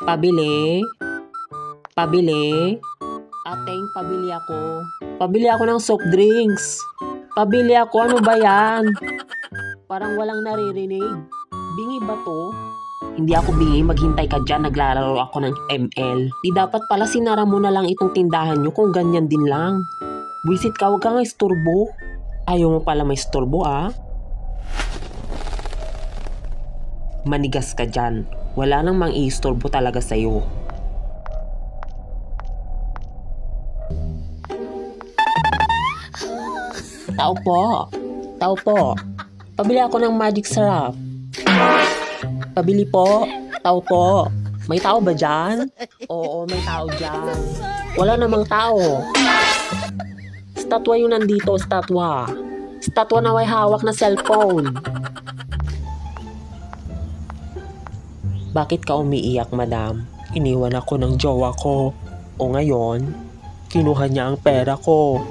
Pabili? Pabili? Ateng, pabili ako. Pabili ako ng soft drinks. Pabili ako, ano ba yan? Parang walang naririnig. Bingi ba to? Hindi ako bingi, maghintay ka dyan, naglalaro ako ng ML. Di dapat pala sinara mo na lang itong tindahan nyo kung ganyan din lang. Buisit ka, huwag kang isturbo. Ayaw mo pala may isturbo ah. Manigas ka dyan. Wala nang mang-iisturbo talaga sa'yo. Tao po. Tao po. Pabili ako ng magic syrup. Pabili po. Tao po. May tao ba dyan? Oo, may tao dyan. Wala namang tao. Statwa yung nandito, statwa. Statwa na may hawak na cellphone. Bakit ka umiiyak, madam? Iniwan ako ng jowa ko. O ngayon, kinuha niya ang pera ko.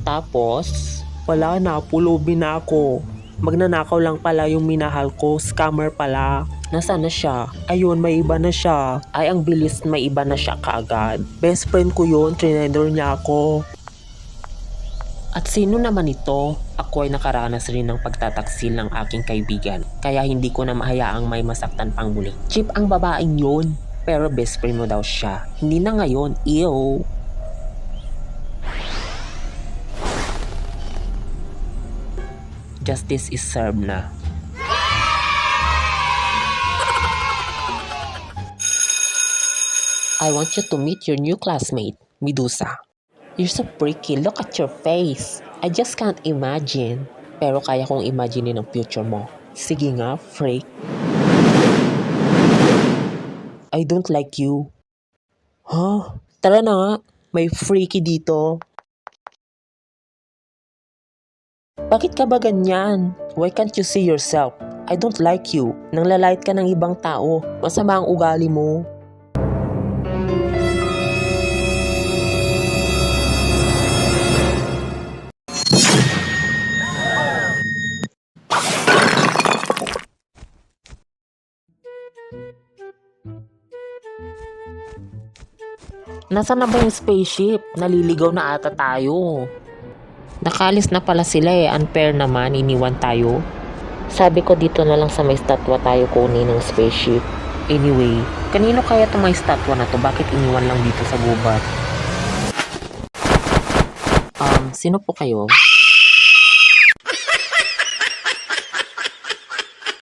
Tapos, wala na, pulubin na ako. Magnanakaw lang pala yung minahal ko, scammer pala. Nasaan na siya? Ayun, may iba na siya. Ay, ang bilis, may iba na siya kaagad. Best friend ko yun, trinender niya ako. At sino naman ito? Ako ay nakaranas rin ng pagtataksil ng aking kaibigan. Kaya hindi ko na mahayaang may masaktan pang muli. Chip ang babaeng yun. Pero best friend mo daw siya. Hindi na ngayon, ew. Justice is served na. I want you to meet your new classmate, Medusa. You're so freaky. Look at your face. I just can't imagine. Pero kaya kong imagine ang future mo. Sige nga, freak. I don't like you. Huh? Tara na nga. May freaky dito. Bakit ka ba ganyan? Why can't you see yourself? I don't like you. Nanglalait ka ng ibang tao. Masama ang ugali mo. Nasaan na ba yung spaceship? Naliligaw na ata tayo. Nakalis na pala sila eh. Unfair naman, iniwan tayo. Sabi ko dito na lang sa may statwa tayo kunin ng spaceship. Anyway, kanino kaya itong may statwa na to? Bakit iniwan lang dito sa gubat? Sino po kayo?